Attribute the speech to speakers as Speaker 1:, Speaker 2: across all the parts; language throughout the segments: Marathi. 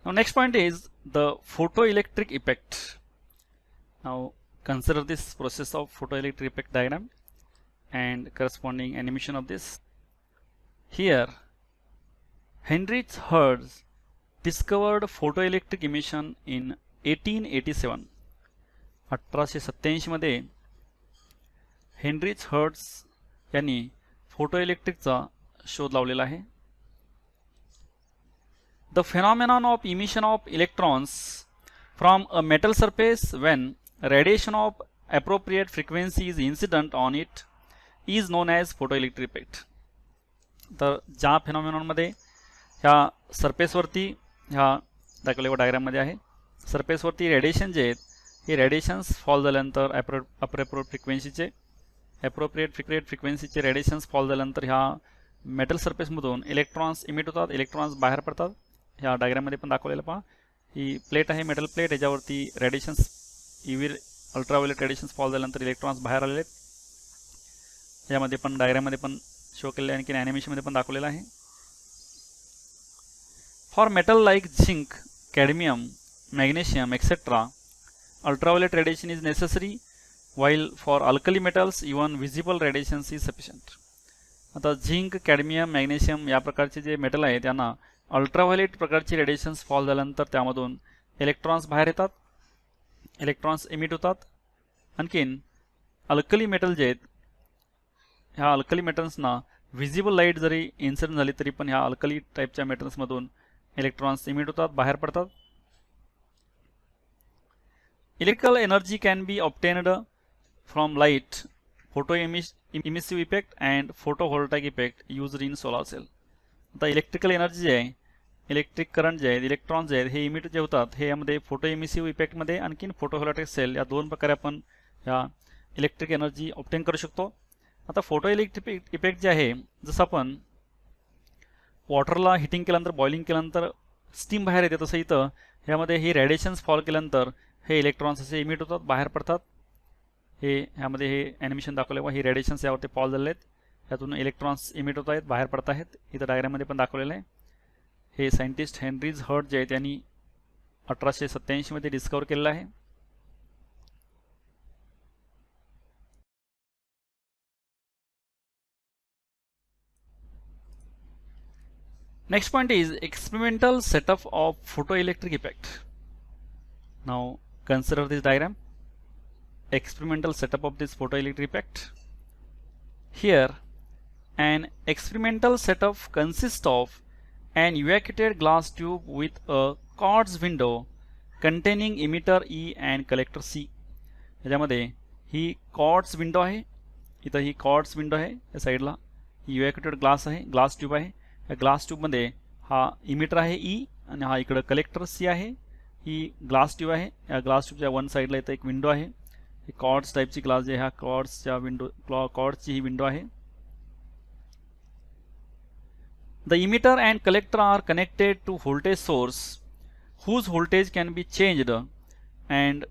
Speaker 1: Now next point is the photoelectric effect. Now consider this process of photoelectric effect diagram and corresponding animation of this. Here Heinrich Hertz discovered photoelectric emission in 1887. 1887 मध्ये हेनरिच हर्ट्झ यांनी फोटोइलेक्ट्रिकचा शोध लावलेला आहे. The phenomenon of emission of electrons from a metal surface when radiation of appropriate frequency is incident on it is known as photoelectric effect. तर ज्या फेनॉमेनॉन मध्ये ह्या सरफेसवरती ह्या दाखवलेल्या डायग्राममध्ये आहे, सरफेसवरती रेडिएशन जे आहेत हे रेडिएशन्स फॉल झाल्यानंतर ॲप्रोप्रिएट फ्रिक्वेन्सीचे रेडिएशन्स फॉल झाल्यानंतर ह्या मेटल सरफेसमधून इलेक्ट्रॉन्स इमिट होतात, इलेक्ट्रॉन्स बाहेर पडतात. ह्या डायग्राममध्ये पण दाखवलेलं पहा, ही प्लेट आहे, मेटल प्लेट, याच्यावरती radiations UV ultraviolet radiations fall झाल्यानंतर इलेक्ट्रॉन्स बाहेर आलेले आहेत. यामध्ये पण डायग्राममध्ये पण शो केलेलं आहे, आणखी ॲनिमेशनमध्ये पण दाखवलेलं आहे. For metal like zinc, cadmium, magnesium etcetera ultraviolet radiation is necessary, while for alkali metals even visible radiation is sufficient. आता झिंक, कॅडमियम, मॅग्नेशियम या प्रकारचे जे मेटल आहेत त्यांना अल्ट्राव्हायोलेट प्रकारची रेडिएशन्स फॉल झाल्यानंतर त्यामधून इलेक्ट्रॉन्स बाहेर येतात, इलेक्ट्रॉन्स इमिट होतात. आणखीन अल्कली मेटल जे आहेत ह्या अल्कली मेटल्सना व्हिजिबल लाईट जरी इन्सिडेंट झाली तरी पण ह्या अल्कली टाईपच्या मेटल्समधून इलेक्ट्रॉन्स इमिट होतात, बाहेर पडतात. Electrical energy can be obtained from light, photoemissive effect and photovoltaic effect used in solar cell. आता इलेक्ट्रिकल एनर्जी जे आहे, इलेक्ट्रिक करंट जे आहे, इलेक्ट्रॉन जे आहेत हे इमिट जे होतात हे यामध्ये फोटोएमिसिव्ह इफेक्टमध्ये आणखीन फोटोव्होल्टाइक सेल या दोन प्रकारे आपण ह्या इलेक्ट्रिक एनर्जी ऑब्टेन करू शकतो. आता फोटोइलेक्ट्रिक इफेक्ट जे आहे, जसं आपण वॉटरला हिटिंग केल्यानंतर बॉइलिंग केल्यानंतर स्टीम बाहेर येते, तसं इथं ह्यामध्ये ही रेडिएशन्स फॉल केल्यानंतर हे इलेक्ट्रॉन्स असे इमिट होतात, बाहेर पडतात. हे ह्यामध्ये हे ॲनिमेशन दाखवलं आहे, ही रेडिएशन्स यावरती फॉल झालेले आहेत, ह्यातून इलेक्ट्रॉन्स इमिट होत आहेत, बाहेर पडत आहेत. इथं डायग्राममध्ये पण दाखवलेलं आहे. हे सायंटिस्ट हेनरिच हर्ट्झ जे आहे त्यांनी 1887 मध्ये डिस्कवर केलेलं आहे. Next point is experimental setup of photoelectric effect. Now consider this diagram, experimental setup of this photoelectric effect. Here an experimental setup consists of an evacuated glass tube with a quartz window containing emitter E and collector C. याच्यामध्ये ही quartz window आहे, इथं ही quartz window आहे, या साईडला evacuated ग्लास आहे, ग्लास ट्यूब आहे. या ग्लास ट्यूबमध्ये हा इमिटर आहे E आणि हा इकडं कलेक्टर C आहे. ही ग्लास ट्यूब आहे, या ग्लास ट्यूबच्या वन साईडला इथं एक विंडो आहे. ही कॉर्ड्स टाईपची ग्लास जे ह्या कॉर्ड्सच्या कॉर्ड्सची ही विंडो आहे. The emitter and collector are connected to voltage source whose voltage can be changed and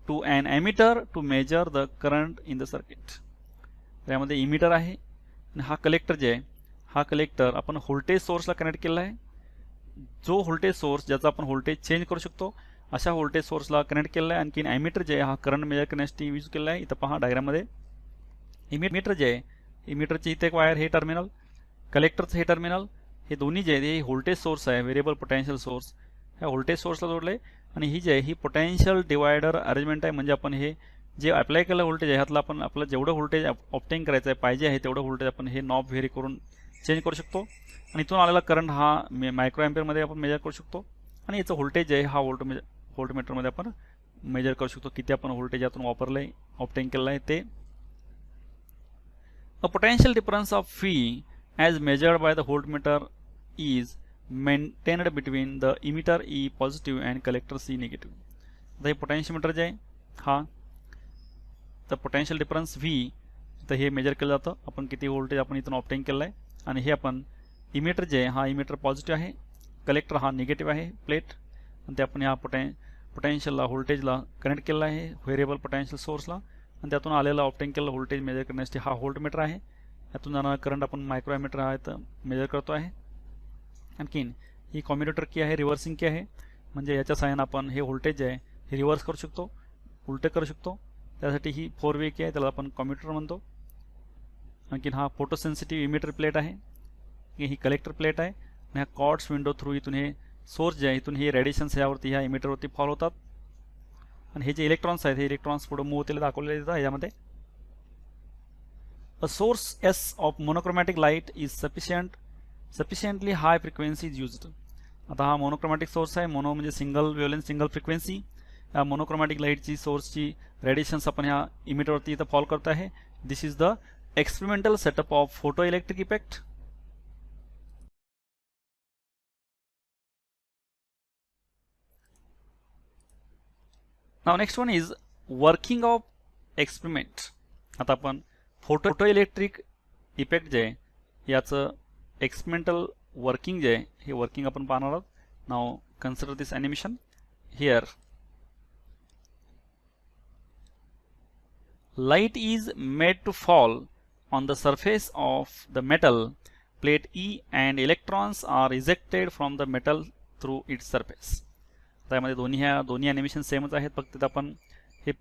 Speaker 1: to an emitter to measure the current in the circuit. यामध्ये इमिटर आहे आणि हा कलेक्टर जे आहे, हा कलेक्टर आपण व्होल्टेज सोर्सला कनेक्ट केला आहे. जो व्होल्टेज सोर्स ज्याचा आपण व्होल्टेज चेंज करू शकतो अशा व्होल्टेज सोर्सला कनेक्ट केला आहे. आणखीन एमिटर जे आहे हा करंट मेजर करण्यासाठी यूज केला आहे. इथं पहा डायग्राममध्ये इमिटर जे आहे, इमिटरची इथे एक वायर, हे टर्मिनल, कलेक्टरचं हे टर्मिनल, हे दोन्ही जे आहे हे व्होल्टेज सोर्स आहे, व्हेरिएबल पोटेन्शियल सोर्स, ह्या व्होल्टेज सोर्सला जोडले. आणि ही जे आहे ही पोटेन्शियल डिवायडर अरेंजमेंट आहे. म्हणजे आपण हे जे अप्लाय केलेलं व्होल्टेज आहे ह्यातलं आपण आपलं जेवढं व्होल्टेज ऑब्टेन करायचं आहे पाहिजे आहे तेवढं व्होल्टेज आपण हे नॉब व्हेरी करून चेंज करू शकतो. आणि इथून आलेला करंट हा मायक्रो एम्पियरमध्ये आपण मेजर करू शकतो. आणि याचं व्होल्टेज आहे हा व्होल्टमीटरमध्ये आपण मेजर करू शकतो, किती आपण व्होल्टेज यातून वापरलं आहे, ऑब्टेन केलं आहे ते. A potential difference of phi as measured by the voltmeter is maintained between the emitter E positive and collector C negative. आता हे पोटेन्शियोमीटर जे आहे हा तर पोटेन्शियल डिफरन्स V तर हे मेजर केलं जातं, आपण किती व्होल्टेज आपण इथून ऑब्टेन केलं आहे. आणि हे आपण इमिटर जे आहे हा इमिटर पॉझिटिव्ह आहे, कलेक्टर हा निगेटिव्ह आहे प्लेट, आणि ते आपण ह्या पोटेन्शियलला व्होल्टेजला कनेक्ट केलं आहे, व्हेरिएबल पोटेन्शियल सोर्सला. आणि त्यातून आलेला ऑब्टेन केलेला व्होल्टेज मेजर करण्यासाठी हा व्होल्टमीटर आहे. यातून जाणारा करंट आपण मायक्रो एमिटर आहे तर मेजर करतो आहे. आणखीन ही कॉम्युटेटर की आहे, रिव्हर्सिंग की आहे, म्हणजे याच्या सहाय्याने आपण हे व्होल्टेज आहे हे रिव्हर्स करू शकतो, उलटे करू शकतो. त्यासाठी ही 4 वे की आहे, त्याला आपण कॉम्युटेटर म्हणतो. आणखीन हा फोटो सेन्सिटिव्ह इमिटर प्लेट आहे, ही कलेक्टर प्लेट आहे, आणि ह्या कॉर्ड्स विंडो थ्रू इथून हे सोर्स जे आहे इथून हे रेडिएशन्स यावरती ह्या इमिटरवरती फॉल होतात. आणि हे जे इलेक्ट्रॉन्स आहेत हे इलेक्ट्रॉन्स पुढे मूव्ह होतील दाखवलेले येतात यामध्ये. A source S of monochromatic light is sufficiently high frequency is used. आता हा मोनोक्रोमॅटिक सोर्स आहे, मोनो म्हणजे सिंगल वेवलेंथ सिंगल फ्रिक्वेन्सी. या मोनोक्रोमॅटिक लाईटची सोर्सची रेडिएशन्स आपण ह्या इमिटरवरती इथं फॉल करत आहे. This is the experimental setup of photo electric effect. Now next one is working of experiment. आता आपण फोटो इलेक्ट्रिक इफेक्ट जे आहे याचं एक्सपेरिमेंटल वर्किंग जे आहे हे वर्किंग आपण पाहणार आहोत. Now consider this animation here. Light is made to fall on the surface of the metal plate E and electrons are ejected from the metal through its surface. त्यामध्ये दोन्ही ॲनिमेशन सेमच आहेत, फक्त तिथं आपण हे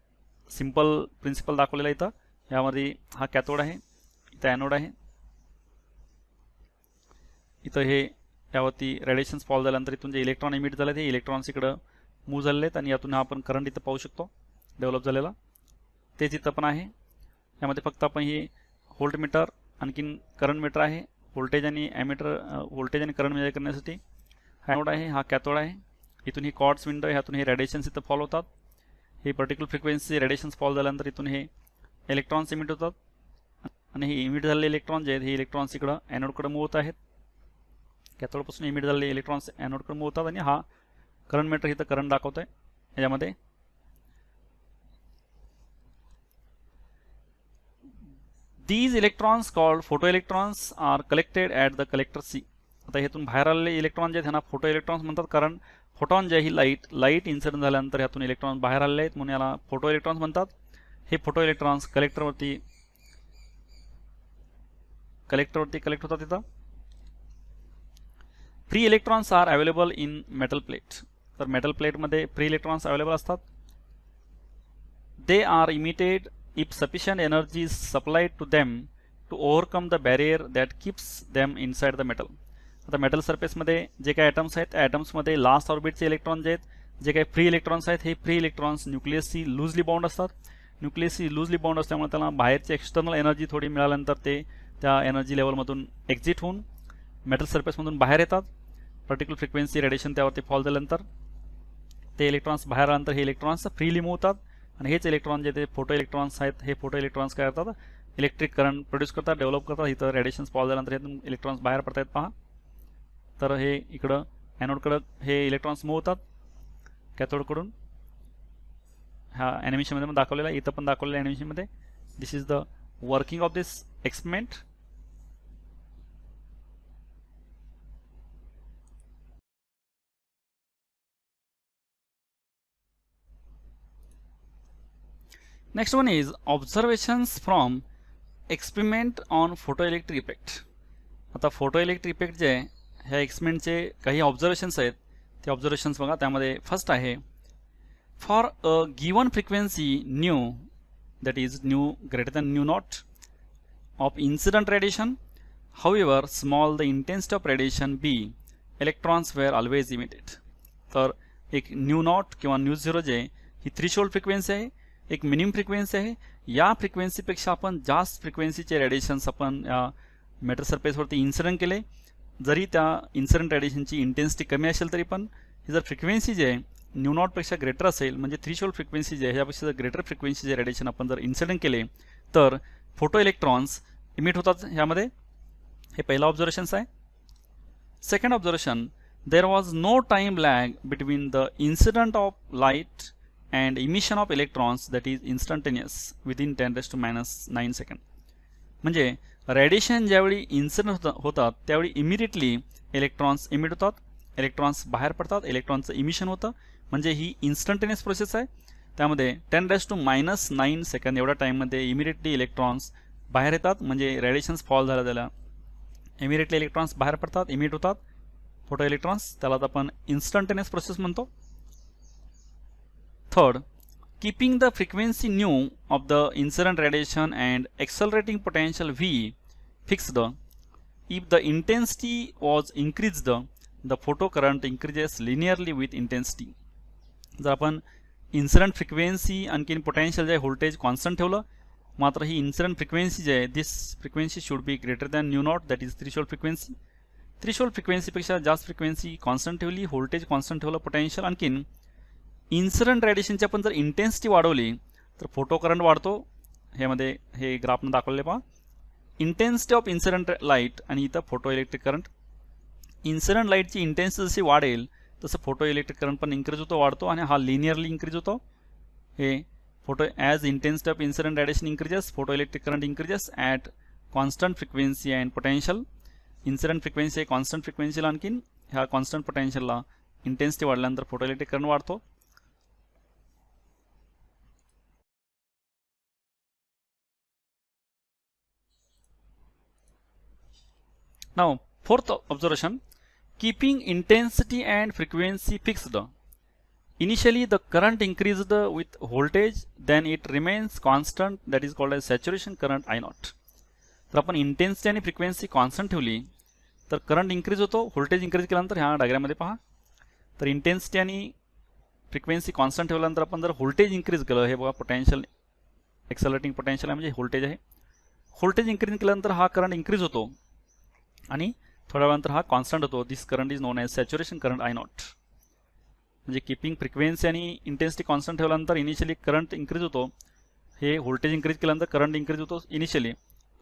Speaker 1: सिंपल प्रिन्सिपल दाखवलेला आहे. इथं यामध्ये हा कॅथोड आहे, इथं ॲनोड आहे. इथं हे यावरती रेडिएशन्स फॉल झाल्यानंतर इथून जे इलेक्ट्रॉन इमिट झाले ते इलेक्ट्रॉन्स इकडं मूव्ह झालेले आहेत, आणि यातून हा आपण करंट इथं पाहू शकतो डेव्हलप झालेला. तेच इथं पण आहे. यामध्ये फक्त आपण हे व्होल्ट मीटर आणखीन करंट मीटर आहे, व्होल्टेज आणि करंट मेजर करण्यासाठी. हा ॲनोड आहे, हा कॅथोड आहे. इथून ही कॉर्ड्स विंडो आहे, ह्यातून हे रेडिएशन्स इथं फॉल होतात. हे पर्टिक्युलर फ्रिक्वेन्सी रेडिएशन्स फॉल झाल्यानंतर इथून हे इलेक्ट्रॉन्स इमिट होतात, आणि हे इमिट झालेले इलेक्ट्रॉन जे आहेत हे इलेक्ट्रॉन्स इकडं ॲनोडकडे मूव्ह होत आहेत. कॅथोडपासून इमिट झालेले इलेक्ट्रॉन्स ॲनोडकडे मूव्ह होतात, आणि हा करंट मीटर इथं करंट दाखवतो आहे याच्यामध्ये. These electrons called photoelectrons are collected at the collector C. आता ह्यातून बाहेर आलेले इलेक्ट्रॉन जे आहेत ह्यांना फोटो इलेक्ट्रॉन्स म्हणतात, कारण फोटॉन जे ही लाईट इन्सिडेंट झाल्यानंतर ह्यातून इलेक्ट्रॉन बाहेर आलेले आहेत म्हणून याला फोटो इलेक्ट्रॉन्स म्हणतात. हे फोटो इलेक्ट्रॉन्स कलेक्टरवरती कलेक्ट होतात. तिथं free electrons are available in metal plate. तर मेटल प्लेटमध्ये फ्री इलेक्ट्रॉन्स अवेलेबल असतात. They are emitted if sufficient energy is supplied to them to overcome the barrier that keeps them inside the metal. आता मेटल सरफेसमध्ये जे काही ॲटम्स आहेत त्या ॲटम्समध्ये लास्ट ऑर्बिटचे इलेक्ट्रॉन जे आहेत, जे काही फ्री इलेक्ट्रॉन्स आहेत हे फ्री इलेक्ट्रॉन्स न्यूक्लियसशी लूजली बाउंड असतात. न्यूक्लियसशी लूजली बाउंड असल्यामुळे त्यांना बाहेरची एक्सटर्नल एनर्जी थोडी मिळाल्यानंतर ते त्या एनर्जी लेवलमधून एक्झिट होऊन मेटल सरफेसमधून बाहेर येतात. पर्टिक्युलर फ्रिक्वेन्सी रेडिएशन त्यावरती फॉल झाल्यानंतर ते इलेक्ट्रॉन्स बाहेर आल्यानंतर हे इलेक्ट्रॉन्स फ्रीली मूव्ह होतात, आणि हेच इलेक्ट्रॉन जे ते फोटो इलेक्ट्रॉन्स आहेत हे फोटो इलेक्ट्रॉन्स काय करतात, इलेक्ट्रिक करंट प्रोड्यूस करतात, डेव्हलप करतात. इथं रेडिएशन्स फॉल झाल्यानंतर इथून इलेक्ट्रॉन्स बाहेर पडतात पहा. तर हे इकडं ॲनोडकडं हे इलेक्ट्रॉन्स मूव्ह होतात कॅथोडकडून. ह्या ॲनिमेशनमध्ये पण दाखवलेला आहे, इथं पण दाखवलेल्या ॲनिमेशनमध्ये. This is the working of this experiment. Next one is observations from experiment on photoelectric effect. आता फोटोइलेक्ट्रिक इफेक्ट जे आहे ह्या एक्सपेरिमेंटचे काही ऑब्झर्वेशन्स आहेत, ते ऑब्झर्वेशन्स बघा. त्यामध्ये फर्स्ट आहे for a given frequency nu, that is nu greater than nu naught of incident radiation, however small the intensity of radiation be, electrons were always emitted. तर एक न्यू नॉट किंवा न्यू झिरो जे ही थ्रीशोल्ड फ्रिक्वेन्सी आहे, एक मिनिमम फ्रिक्वेन्सी आहे. या फ्रिक्वेन्सीपेक्षा आपण जास्त फ्रिक्वेन्सीचे रेडिएशन्स आपण या मेटल सरफेसवरती इन्सिडेंट केले, जरी त्या इन्सिडेंट रेडिएशनची इंटेन्सिटी कमी असेल तरी पण ही जर फ्रिक्वेन्सी जे आहे न्यू नॉटपेक्षा ग्रेटर असेल, म्हणजे थ्रीशोल्ड फ्रिक्वेन्सी जे आहे ह्यापेक्षा जर ग्रेटर फ्रिक्वेन्सीचे रेडिएशन आपण जर इन्सिडेंट केले तर फोटो इलेक्ट्रॉन्स इमिट होतात ह्यामध्ये. हे पहिला ऑब्झर्वेशन्स आहे. Second observation, there was no time lag between the incident of light and emission of electrons that is instantaneous within 10⁻⁹ second. म्हणजे रेडिएशन ज्यावेळी इन्सिडेंट होतात त्यावेळी इमिडिएटली इलेक्ट्रॉन्स इमिट होतात, इलेक्ट्रॉन्स बाहेर पडतात, इलेक्ट्रॉनचं इमिशन होतं. म्हणजे ही इन्स्टंटेनियस प्रोसेस आहे. त्यामध्ये 10⁻⁹ सेकंड एवढ्या टाईममध्ये इमिडिएटली इलेक्ट्रॉन्स बाहेर येतात, म्हणजे रेडिएशन्स फॉल झाला त्याला इमिडिएटली इलेक्ट्रॉन्स बाहेर पडतात, इमिट होतात फोटो इलेक्ट्रॉन्स, त्यालाच आपण इन्स्टंटेनियस प्रोसेस म्हणतो. Third, keeping the frequency nu of the incident radiation and accelerating potential V fixed. If the intensity was increased, the photocurrent increases linearly with intensity. जर आपण इन्सिडेंट फ्रिक्वेन्सी आणखीन पोटेन्शियल जे व्होल्टेज कॉन्स्टंट ठेवलं, मात्र ही इन्सिडेंट फ्रिक्वेन्सी जे आहे this frequency should be greater than nu naught, that is threshold frequency. Threshold फ्रिक्वेन्सीपेक्षा जास्त फ्रिक्वेन्सी कॉन्स्टंट ठेवली, व्होल्टेज कॉन्स्टंट ठेवलं, पोटेन्शियल आणखीन इन्सिडेंट रेडिएशनची आपण जर इंटेन्सिटी वाढवली तर फोटो करंट वाढतो. ह्यामध्ये हे ग्राफनं दाखवले पहा, इंटेन्सिटी ऑफ इन्सिडेंट लाईट आणि इथं फोटो इलेक्ट्रिक करंट. इन्सिडेंट लाईटची इंटेन्सिटी जशी वाढेल तसं फोटो इलेक्ट्रिक करंट पण इन्क्रीज होतो, वाढतो आणि हा लिनियरली इन्क्रीज होतो. हे photo as intensity of incident radiation increases, photo electric current increases at constant frequency and potential. Incident frequency आहे कॉन्स्टंट फ्रिक्वेन्सीला, आणखीन ह्या कॉन्स्टंट पोटेन्शियलला इंटेन्सिटी वाढल्यानंतर फोटो इलेक्ट्रिक करंट वाढतो. Now, fourth observation, keeping intensity and frequency fixed. Initially, the current increased with voltage, then it remains constant, that is called as saturation current I0. तर आपण इंटेन्सिटी आणि फ्रिक्वेन्सी कॉन्स्टंट ठेवली तर करंट इन्क्रीज होतो, व्होल्टेज इन्क्रीज केल्यानंतर ह्या डायग्राममध्ये पहा. तर इंटेन्सिटी आणि फ्रिक्वेन्सी कॉन्स्टंट ठेवल्यानंतर आपण जर व्होल्टेज इन्क्रीज केलं, हे बघा पोटेन्शियल एक्सेलरेटिंग पोटेन्शियल आहे म्हणजे व्होल्टेज आहे. व्होल्टेज इन्क्रीज केल्यानंतर हा करंट इन्क्रीज होतो आणि थोड्या वेळानंतर हा कॉन्स्टंट होतो. This current is known as saturation current I0. म्हणजे किपिंग फ्रिक्वेन्सी आणि इंटेन्सिटी कॉन्स्टंट ठेवल्यानंतर इनिशियली करंट इन्क्रीज होतो, हे व्होल्टेज इन्क्रीज केल्यानंतर करंट इन्क्रीज होतो इनिशियली,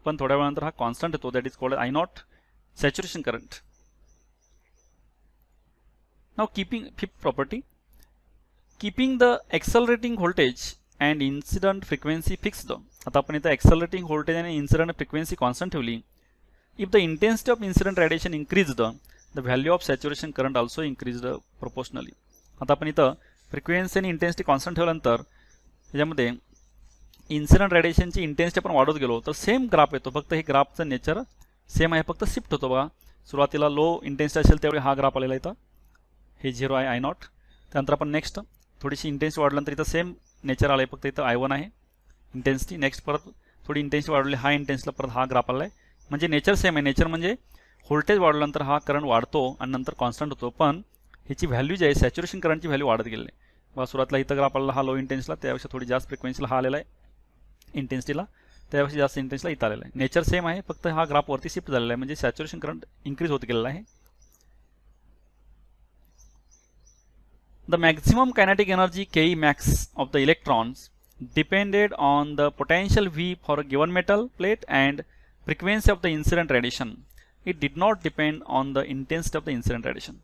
Speaker 1: पण थोड्या वेळानंतर हा कॉन्स्टंट होतो, that is called I0 saturation current. Now keeping fifth property, keeping the accelerating voltage and incident frequency fixed. आता आपण इथं एक्सेलरेटिंग व्होल्टेज आणि इन्सिडंट फ्रिक्वेन्सी कॉन्स्टंट ठेवली. If the intensity of incident radiation increased, the value of saturation current also increased proportionally. आता आपण इथं फ्रिक्वेन्सी आणि इंटेन्सिटी कॉन्स्टंट ठेवल्यानंतर त्याच्यामध्ये इन्सिडेंट रेडिएशनची इंटेन्सिटी आपण वाढवत गेलो तर सेम ग्राफ येतो, फक्त हे ग्राफचं नेचर सेम आहे, फक्त शिफ्ट होतो. बघा सुरुवातीला लो इंटेन्सिटी असेल त्यावेळी हा ग्राफ आलेला इथं, हे 0 आहे I0. त्यानंतर आपण नेक्स्ट थोडीशी इंटेन्सिटी वाढल्यानंतर इथं सेम नेचर आलं आहे, फक्त इथं I1 आहे इंटेन्सिटी. नेक्स्ट परत थोडी इंटेन्सिटी वाढवली, हा इंटेन्सिटीला परत हा ग्राफ आला आहे, म्हणजे नेचर सेम आहे. नेचर म्हणजे व्होल्टेज वाढल्यानंतर हा करंट वाढतो आणि नंतर कॉन्स्टंट होतो, पण ह्याची व्हॅल्यू जी आहे सॅच्युरेशन करंटची व्हॅल्यू वाढत गेली आहे. बघा सुरुवातीला इथं ग्राफ आलेला हा लो इंटेन्सिटीला, त्यापेक्षा थोडी जास्त फ्रिक्वेन्सीला हा आलेला आहे इंटेन्सिटीला, त्यापेक्षा जास्त इंटेन्सिटीला इथं आलेला आहे. नेचर सेम आहे, फक्त हा ग्राफ वरती शिफ्ट झालेला आहे, म्हणजे सॅच्युरेशन करंट इन्क्रीज होत गेलेला आहे. The maximum kinetic energy Ke max of the electrons depended on the potential V for a given metal plate and frequency of the incident radiation. It did not depend on the intensity of the incident radiation.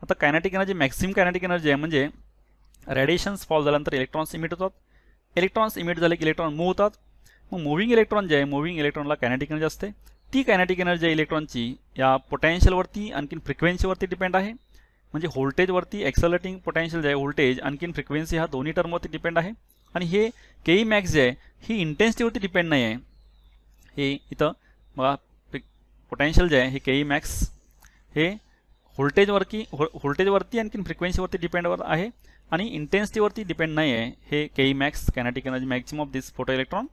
Speaker 1: आता kinetic energy maximum kinetic energy आहे म्हणजे रेडिएशन्स फॉल झाल्यानंतर इलेक्ट्रॉन्स इमिट होतात, इलेक्ट्रॉन्स इमिट झाले की इलेक्ट्रॉन मूव्ह होतात. मग मुव्हिंग इलेक्ट्रॉन जे आहे, मुव्हिंग इलेक्ट्रॉनला कायनेटिक एनर्जी असते. ती कायनेटिक एनर्जी इलेक्ट्रॉनची या पोटेन्शियलवरती आणखीन फ्रिक्वेन्सीवरती डिपेंड आहे. म्हणजे व्होल्टेजवरती एक्सेलरेटिंग पोटेन्शियल जे आहे व्होल्टेज आणखीन फ्रिक्वेन्सी ह्या दोन्ही टर्मवरती डिपेंड आहे. आणि हे Ke max जे आहे ही इंटेन्सिटीवरती डिपेंड नाही आहे. हे इथं बघा पोटेन्शियल जे आहे हे Ke max हे व्होल्टेजवरती आणखीन फ्रिक्वेन्सीवरती डिपेंडवर आहे आणि इंटेन्सिटीवरती डिपेंड नाही आहे. हे Ke max kinetic energy maximum of this photo electron.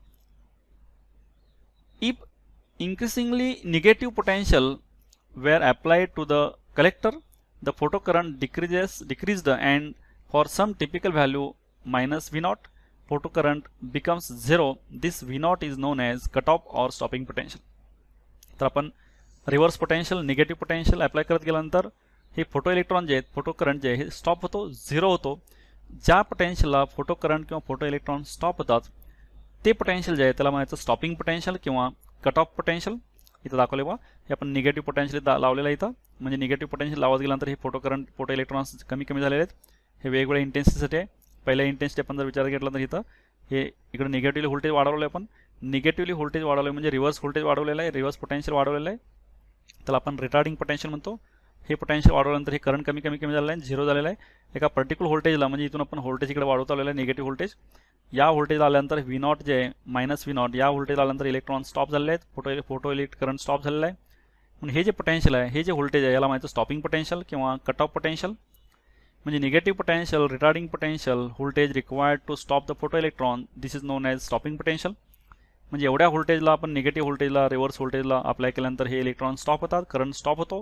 Speaker 1: If increasingly negative potential were applied to the collector, the photocurrent decreased and for some typical value minus V0, photocurrent becomes 0. This V0 is known as cutoff or stopping potential. तर आपण reverse potential negative potential apply करत गेल्यानंतर हे फोटो इलेक्ट्रॉन जे आहेत फोटो करंट जे आहे हे स्टॉप होतो, 0 होतो. ज्या पोटेन्शियलला फोटो करंट किंवा फोटो इलेक्ट्रॉन स्टॉप होतात ते पोटेन्शियल जे आहे त्याला म्हणायचं स्टॉपिंग पोटेन्शियल किंवा कट ऑफ पोटेन्शियल. इथं दाखवले बघा, हे आपण निगेटिव्ह पोटेन्शियल लावलेलं आहे इथं, म्हणजे निगेटिव्ह पोटेन्शियल लावत गेल्यानंतर हे फोटो करंट फोटो इलेक्ट्रॉन्स कमी झालेले आहेत. हे वेगवेगळ्या इंटेन्सिटीसाठी आहे. पहिल्या इंटेन्सिटी आपण जर विचार घेतला तर इथं हे इकडे निगेटिव्हली व्होल्टेज वाढवलं आहे, आपण निगेटिव्हली व्होल्टेज वाढवलं म्हणजे रिव्हर्स व्होल्टेज वाढवलेलं आहे, रिव्हर्स पोटेन्शियल वाढवलेलं आहे, त्याला आपण रिटार्डिंग पोटेन्शियल म्हणतो. हे पोटेन्शियल वाढवल्यानंतर हे करंट कमी झालेलं आहे, 0 झालेलं आहे. एका पर्टिक्युलर व्होल्टेजला म्हणजे इथून आपण व्होल्टेज इकडे वाढवत आलेलं आहे निगेटिव्ह व्होल्टेज. या व्होल्टेज आल्यानंतर V0 जे आहे मायनस V0 या व्होल्टेज आल्यानंतर इलेक्ट्रॉन स्टॉप झालेले आहेत, फोटो इलेक्ट्रिक करंट स्टॉप झालेला आहे. मग हे जे पोटेन्शियल आहे, हे जे व्होल्टेज आहे, याला माहिती स्टॉपिंग पोटेन्शियल किंवा कट ऑफ पोटेन्शियल. म्हणजे negative potential, retarding potential, voltage required to stop the photo electron, this is known as stopping potential. म्हणजे एवढ्या व्होल्टेजला आपण निगेटिव्ह व्होल्टेजला, रिव्हर्स व्होल्टेजला अप्लाय केल्यानंतर हे इलेक्ट्रॉन स्टॉप होतात, करंट स्टॉप होतो.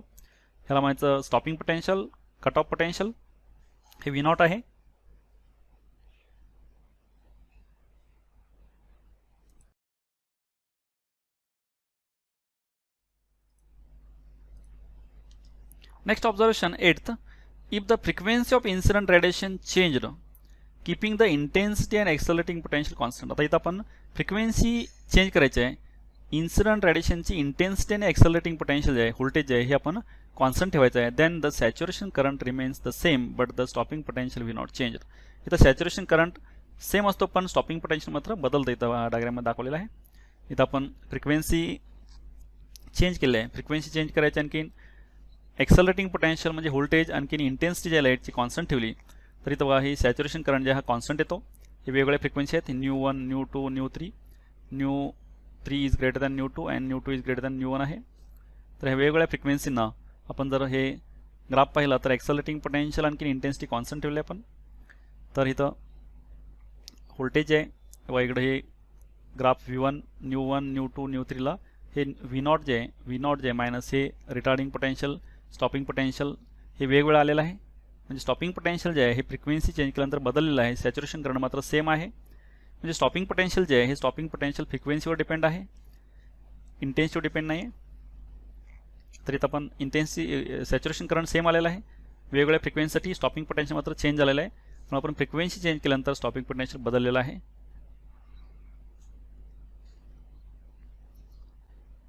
Speaker 1: ह्याला माहिती stopping potential, cut off potential. हे V0 आहे. Next observation, 8th, if the frequency of incident radiation changed, keeping the intensity and accelerating potential constant. आता इथं आपण फ्रिक्वेन्सी चेंज करायची आहे, इन्सिडंट रेडिएशनची इंटेन्सिटी आणि एक्सेलरेटिंग पोटेन्शियल जे आहे, व्होल्टेज जे आहे, हे आपण कॉन्स्टंट ठेवायचं आहे. Then the saturation current remains the same but the stopping potential will not change. इथं सॅच्युरेशन करंट सेम असतो पण स्टॉपिंग पोटेन्शियल मात्र बदलतं. इथं डायग्राममध्ये दाखवलेलं आहे. इथं आपण फ्रिक्वेन्सी चेंज केली आहे. फ्रिक्वेन्सी चेंज करायची, आणखी एक्सेलरेटिंग पोटेन्शियल म्हणजे व्होल्टेज आणखी इंटेन्सिटी जे लाईटची कॉन्स्टंट ठेवली, तर इथं बघा ही सॅच्युरेशन करंट जे हा कॉन्स्टंट येतो. हे वेगवेगळ्या फ्रिक्वेन्सी आहेत, न्यू1, न्यू2, न्यू3. न्यू3 is greater than न्यू2 and न्यू2 is greater than न्यू1 आहे. तर ह्या वेगवेगळ्या फ्रिक्वेन्सींना आपण जर हे ग्राफ पाहिला तर एक्सेलरेटिंग पोटेन्शियल आणखी इंटेन्सिटी कॉन्स्टंट ठेवली आपण. तर इथं व्होल्टेज आहे किंवा इकडे हे ग्राफ V1, न्यू1, न्यू2, न्यू3ला हे V0 जे आहे, V0 जे मायनस हे रिटार्डिंग पोटेन्शियल, स्टॉपिंग पोटेन्शियल हे वेगवेगळं आलेलं आहे. म्हणजे स्टॉपिंग पोटेन्शियल जे आहे हे फ्रिक्वेन्सी चेंज केल्यानंतर बदललेलं आहे. सॅच्युरेशन करंट मात्र सेम आहे. म्हणजे स्टॉपिंग पोटेन्शियल जे आहे हे स्टॉपिंग पोटेन्शियल फ्रिक्वेन्सीवर डिपेंड आहे, इंटेन्सिटीवर डिपेंड नाही आहे. तर इथं आपण सॅच्युरेशन करंट सेम आलेलं आहे. वेगवेगळ्या फ्रिक्वेन्सीसाठी स्टॉपिंग पोटेन्शियल मात्र चेंज झालेलं आहे. पण आपण फ्रिक्वेन्सी चेंज केल्यानंतर स्टॉपिंग पोटेन्शियल बदललेलं आहे.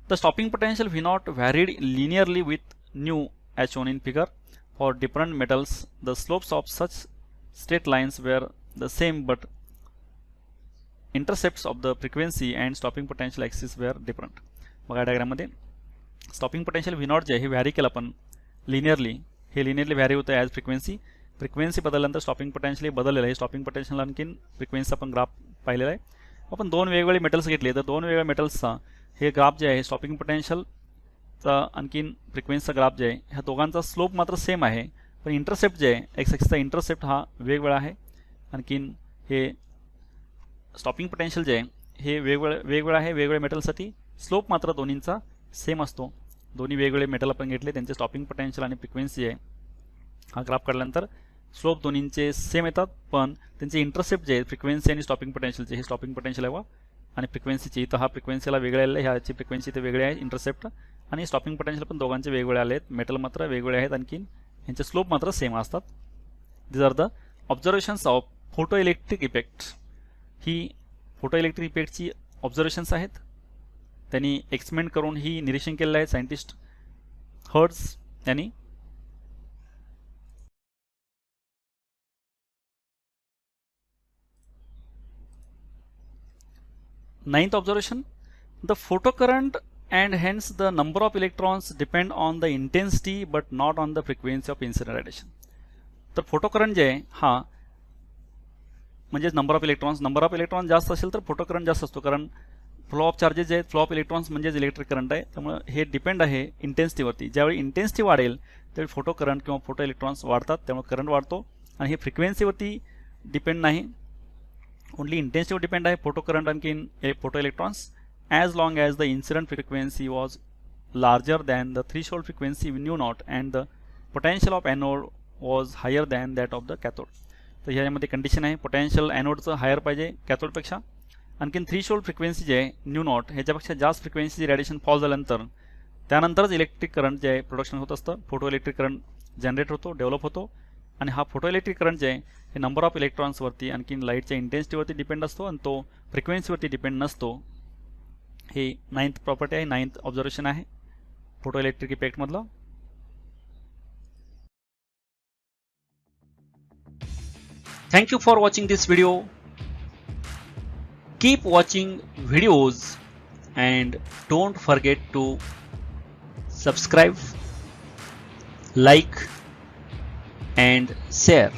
Speaker 1: The stopping potential V0 varied linearly with nu as shown in figure. For different metals, the slopes of such straight lines were the same but intercepts of the frequency and stopping potential axis were different. बघा डायग्राममध्ये स्टॉपिंग पोटेन्शियल V0 जे आहे हे व्हॅरी केलं आपण लिनियरली. हे लिनियरली व्हॅरी होतं ॲज फ्रिक्वेन्सी. फ्रिक्वेन्सी बदलल्यानंतर स्टॉपिंग पोटेन्शियल बदललेलं आहे. स्टॉपिंग पोटेन्शियल आणखीन फ्रिक्वेन्सी आपण ग्राफ पाहिलेला आहे. आपण दोन वेगवेगळे मेटल्स घेतले, तर दोन वेगवेगळ्या मेटल्सचा हे ग्राफ जे आहे स्टॉपिंग पोटेन्शियलचा आणखीन फ्रिक्वेन्सीचा ग्राफ जे आहे ह्या दोघांचा स्लोप मात्र सेम आहे, पण इंटरसेप्ट जे आहे एक्स ॲक्सिसचा इंटरसेप्ट हा वेगवेगळा आहे. आणखीन हे स्टॉपिंग पोटेन्शियल जे आहे हे वेगवेगळं आहे. वेगवेगळ्या मेटलसाठी स्लोप मात्र दोन्हींचा सेम असतो. दोन्ही वेगवेगळे मेटल आपण घेतले, त्यांचे स्टॉपिंग पोटेन्शियल आणि फ्रिक्वेन्सी आहे हा ग्राफ काढल्यानंतर स्लोप दोन्हींचे सेम येतात, पण त्यांचे इंटरसेप्ट जे आहे फ्रिक्वेन्सी आणि स्टॉपिंग पोटेन्शियलचे, हे स्टॉपिंग पोटेन्शियल आहे आणि फ्रिक्वेन्सीची इथं हा फ्रिक्वेन्सीला वेगळे आलेला आहे, ह्याची फ्रिक्वेन्सी ते वेगळे आहे इंटरसेप्ट, आणि स्टॉपिंग पोटेन्शियल पण दोघांचे वेगवेगळे आले आहेत. मेटल मात्र वेगवेगळे आहेत, आणखीन यांचे स्लोप मात्र सेम असतात. This are the observations of photo electric effect. ही फोटो इलेक्ट्रिक इफेक्टची ऑब्झर्वेशन्स आहेत. त्यांनी एक्सपेरिमेंट करून ही निरीक्षण केलेलं आहे सायंटिस्ट हर्ट्झ यांनी. Ninth observation, the photocurrent and hence the number of electrons depend on the intensity but not on the frequency of incident radiation. तर फोटोकरंट जे आहे हा म्हणजे नंबर ऑफ इलेक्ट्रॉन्स जास्त असेल तर फोटोकरंट जास्त असतो, कारण फ्लो ऑफ चार्जेस जे आहेत, फ्लो ऑफ इलेक्ट्रॉन्स म्हणजेच इलेक्ट्रिक करंट आहे. त्यामुळे हे डिपेंड आहे इंटेन्सिटीवरती. ज्यावेळी इंटेन्सिटी वाढेल त्यावेळी फोटो करंट किंवा फोटो इलेक्ट्रॉन्स वाढतात, त्यामुळे करंट वाढतो. आणि हे फ्रिक्वेन्सीवरती डिपेंड नाही, ओनली इंटेन्सिटीवर डिपेंड आहे फोटो करंट आणखीन photo electrons. As long as the incident frequency was larger than the threshold frequency new not and the potential of anode was higher than that of the cathode. तर ह्यामध्ये कंडिशन आहे पोटेन्शियल ॲनोडचं हायर पाहिजे कॅथोडपेक्षा. आणखीन थ्रेशोल्ड फ्रिक्वेन्सी जे आहे न्यू नॉट ह्याच्यापेक्षा जास्त फ्रिक्वेन्सीची रेडिएशन फॉल झाल्यानंतर त्यानंतरच इलेक्ट्रिक करंट जे आहे प्रोडक्शन होत असतं, फोटो इलेक्ट्रिक करंट जनरेट होतो, डेव्हलप होतो. आणि हा फोटो इलेक्ट्रिक करंट जे आहे हे नंबर ऑफ इलेक्ट्रॉन्सवरती आणखीन लाईटच्या इंटेन्सिटीवरती डिपेंड असतो आणि तो फ्रिक्वेन्सीवरती डिपेंड नसतो. हे 9th प्रॉपर्टी आहे, 9th ऑब्झर्वेशन आहे फोटो इलेक्ट्रिक इफेक्टमधलं. Thank you for watching this video. Keep watching videos and don't forget to subscribe, like and share.